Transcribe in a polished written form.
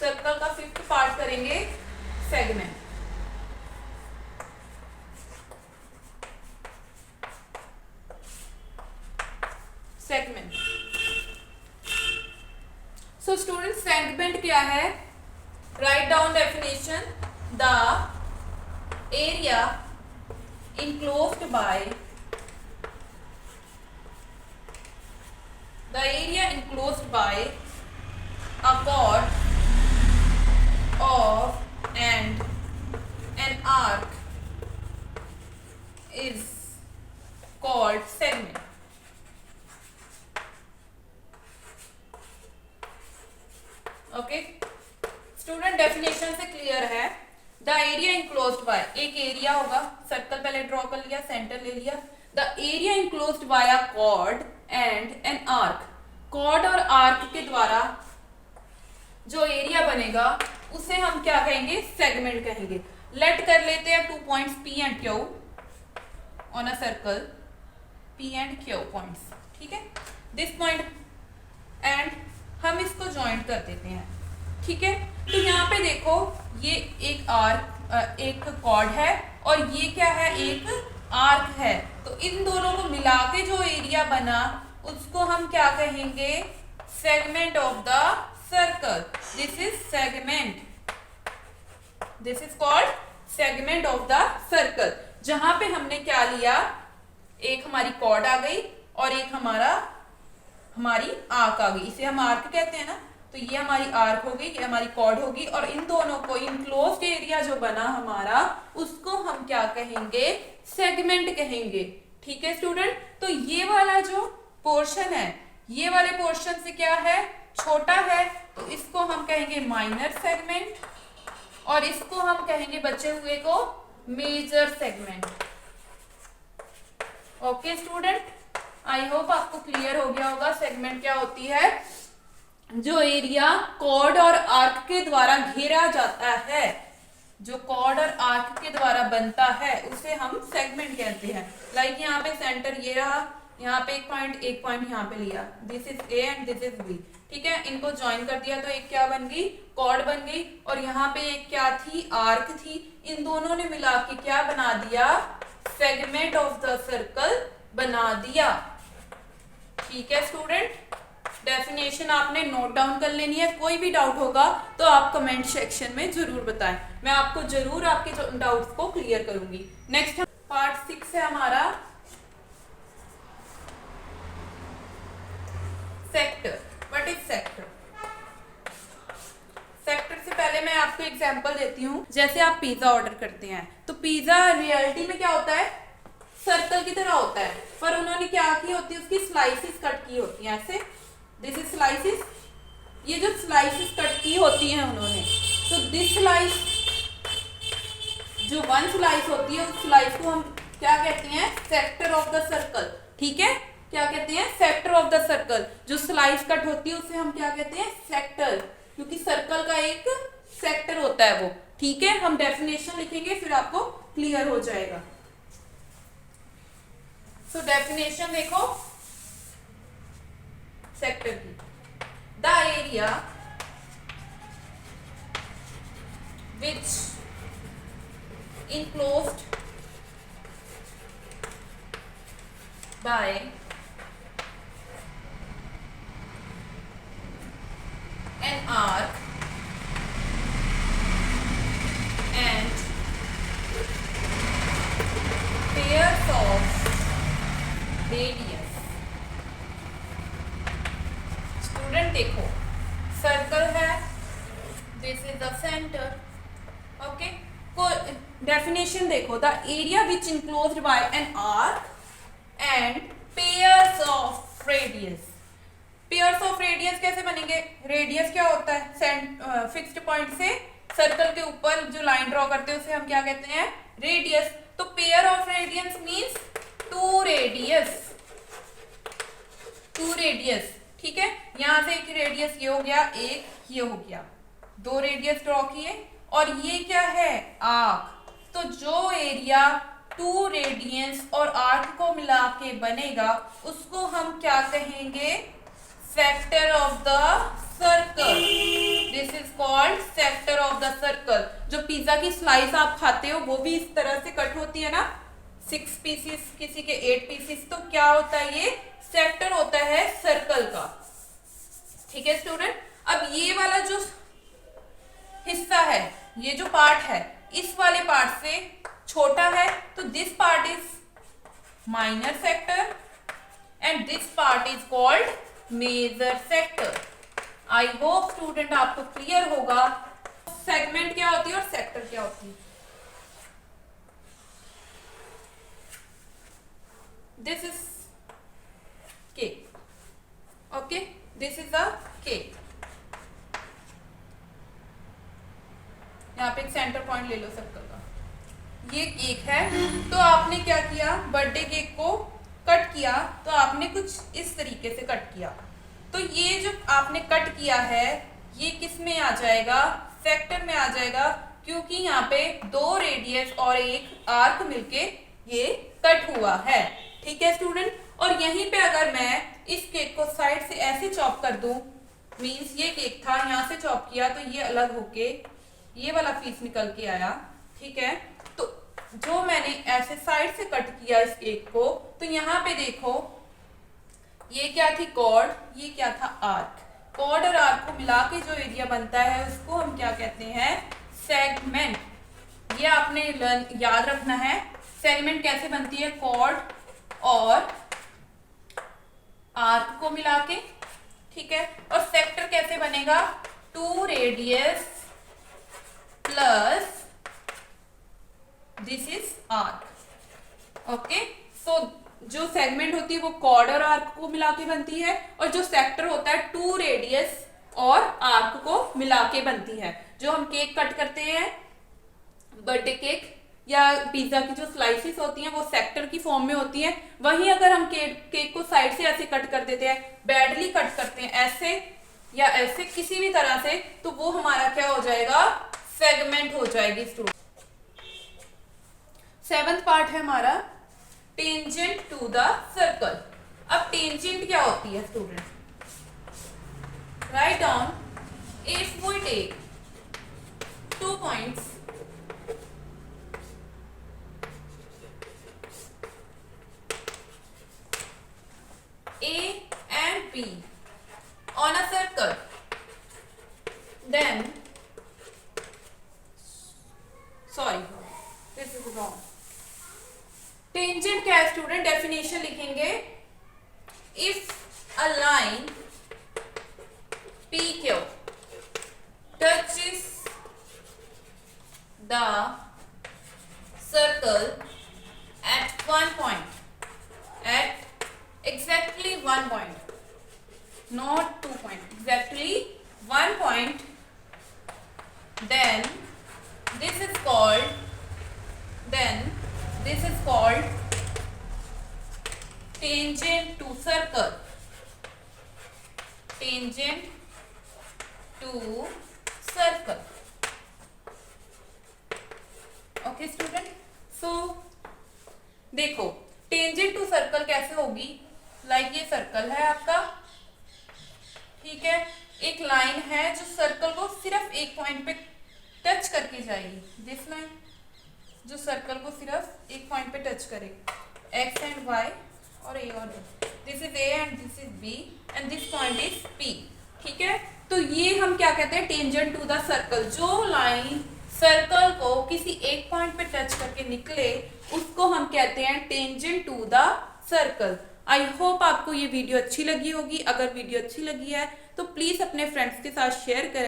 Circle का 5th part करेंगे segment. Segment. So student segment क्या है? Write down definition. The area enclosed by a chord of and an arc is called segment. Okay student, definition से clear है। The area enclosed by, एक area होगा, circle पहले draw कर लिया, centre ले लिया। The area enclosed by a chord and an arc, chord और आर्क के द्वारा जो एरिया बनेगा उसे हम क्या कहेंगे? सेगमेंट कहेंगे। लेट कर लेते हैं 2 points P and Q on a circle, P and Q points, ठीक है। दिस पॉइंट एंड हम इसको ज्वाइंट कर देते हैं, ठीक है। तो यहाँ पे देखो, ये एक आर्क, एक कॉर्ड है और ये क्या है? एक आर्क है। तो इन दोनों को मिला के जो एरिया बना उसको हम क्या कहेंगे? Segment of the circle. This is segment, this is called segment of the circle. जहां पे हमने क्या लिया? एक हमारी कॉर्ड आ गई और एक हमारी आर्क आ गई, इसे हम आर्क कहते हैं ना। तो ये हमारी आर्क होगी, ये हमारी कॉर्ड होगी और इन दोनों को इनक्लोज्ड एरिया जो बना हमारा उसको हम क्या कहेंगे? सेगमेंट कहेंगे, ठीक है स्टूडेंट। तो ये वाला जो पोर्शन है, ये वाले पोर्शन से क्या है? छोटा है, तो इसको हम कहेंगे माइनर सेगमेंट और इसको हम कहेंगे बचे हुए को major segment. Okay student, I hope आपको क्लियर हो गया होगा सेगमेंट क्या होती है। जो एरिया कॉर्ड और आर्क के द्वारा घेरा जाता है, जो कॉर्ड और आर्क के द्वारा बनता है उसे हम सेगमेंट कहते हैं। लाइक यहाँ पे सेंटर ये रहा, यहाँ पे एक पॉइंट यहाँ पे लिया, this is A and this is B, ठीक है। इनको ज्वाइन कर दिया तो एक क्या बन गई? कॉर्ड बन गई। और यहाँ पे एक क्या थी? आर्क थी। इन दोनों ने मिला के क्या बना दिया? सेगमेंट ऑफ द सर्कल बना दिया, ठीक है स्टूडेंट। डेफिनेशन आपने नोट डाउन कर लेनी है। कोई भी डाउट होगा तो आप कमेंट सेक्शन में जरूर बताएं, मैं आपको जरूर आपके डाउट्स को क्लियर करूंगी। नेक्स्ट पार्ट 6 है हमारा sector. What is sector? Sector से पहले मैं आपको एग्जांपल देती हूँ। जैसे आप पिज्जा ऑर्डर करते हैं तो पिज्जा रियलिटी में क्या होता है? सर्कल की तरह होता है, पर उन्होंने क्या की होती है? उसकी स्लाइसेस कट की होती हैं ऐसे। दिस इज स्लाइसेस, ये जो स्लाइसेस कट की होती हैं उन्होंने, तो दिस स्लाइस, जो वन स्लाइस होती है उस स्लाइस को हम क्या कहते हैं? सेक्टर ऑफ द सर्कल, ठीक है। क्या कहते हैं? Sector of the circle. जो स्लाइस कट होती है उसे हम क्या कहते हैं? सेक्टर, क्योंकि सर्कल का एक सेक्टर होता है वो, ठीक है। हम डेफिनेशन लिखेंगे फिर आपको क्लियर हो जाएगा। सो डेफिनेशन देखो सेक्टर की। The area which enclosed by an arc and pairs of radius। Student देखो, सर्कल है, this is the centre, okay. Definition देखो, the area which enclosed by an arc and pairs of radius. Pairs of radius कैसे बनेंगे? Radius क्या होता है? Fixed point से circle के ऊपर जो लाइन ड्रॉ करते हैं उसे हम क्या कहते हैं? रेडियस। तो pair of radius means two radius, two radius, ठीक है। यहां से एक रेडियस ये हो गया, एक ये हो गया, दो रेडियस ड्रॉ किए और ये क्या है? आर्क। तो जो एरिया टू रेडियस और आर्क को मिला के बनेगा उसको हम क्या कहेंगे? Sector of the circle, this is called sector of the circle. जो पिज्जा की स्लाइस आप खाते हो वो भी इस तरह से कट होती है ना, 6 पीसेस, किसी के 8 पीसेस, तो क्या होता है, ये सेक्टर होता है सर्कल का। ठीक है स्टूडेंट, अब ये वाला जो हिस्सा है, ये जो पार्ट है, इस वाले पार्ट से छोटा है, तो this part is minor sector and this part is called major sector. I hope student आपको क्लियर होगा सेगमेंट क्या होती है और सेक्टर क्या होती है। This is cake, okay, this is a cake. यहाँ पे एक सेंटर पॉइंट ले लो सर्कल का, ये केक है। तो आपने क्या किया, बर्थडे केक को कट किया, तो आपने कुछ इस तरीके से कट किया। तो ये जो आपने कट किया है ये किस में आ जाएगा, सेक्टर में आ जाएगा, क्योंकि यहाँ पे 2 रेडियस और एक आर्क मिलके ये कट हुआ है। ठीक है स्टूडेंट, और यहीं पे अगर मैं इस केक को साइड से ऐसे चॉप कर दूं, मीन्स ये केक था, यहाँ से चॉप किया तो ये अलग होके ये वाला पीस निकल के आया। ठीक है, तो जो मैंने ऐसे साइड से कट किया इस केक को, तो यहाँ पे देखो ये क्या थी, कॉर्ड, ये क्या था, आर्क। कॉर्ड और आर्क को मिला के जो एरिया बनता है उसको हम क्या कहते हैं, सेगमेंट। ये आपने याद रखना है, सेगमेंट कैसे बनती है, कॉर्ड और आर्क को मिला के। ठीक है, और सेक्टर कैसे बनेगा, 2 radius plus this is arc. Okay, so जो सेगमेंट होती है वो कॉर्ड और आर्क को मिला के बनती है, और जो सेक्टर होता है 2 रेडियस और आर्क को मिला के बनती है। जो हम केक कट करते हैं, बर्थडे केक या पिज्जा की जो स्लाइसेस होती हैं वो सेक्टर की फॉर्म में होती हैं। वहीं अगर हम केक को साइड से ऐसे कट कर देते हैं, बैडली कट करते हैं ऐसे या ऐसे किसी भी तरह से, तो वो हमारा क्या हो जाएगा, सेगमेंट हो जाएगी स्टूडेंट। 7th पार्ट है हमारा टेंजेंट टू द सर्कल। अब टेंजेंट क्या होती है student, write down, if we take 2 points A and B on a circle, then sorry this is wrong। Tangent क्या है स्टूडेंट, डेफिनेशन लिखेंगे, if a line PQ touches the circle at one point, at exactly 1 point, not 2 point, exactly 1 point, then this is called tangent to circle, tangent to circle। Okay student, so देखो tangent to circle कैसे होगी, like ये circle है आपका, ठीक है, एक line है जो सर्कल को सिर्फ एक पॉइंट पे टच करके जाएगी, दिस लाइन जो सर्कल को सिर्फ एक पॉइंट पे टच करेगी, एक्स एंड वाई और ए और B, this is A and this is B and this point is P. ठीक है, तो ये हम क्या कहते हैं, टेंजेंट टू द सर्कल। जो लाइन सर्कल को किसी एक पॉइंट पे टच करके निकले उसको हम कहते हैं tangent to the circle. I hope आपको ये वीडियो अच्छी लगी होगी। अगर वीडियो अच्छी लगी है तो प्लीज अपने फ्रेंड्स के साथ शेयर करें।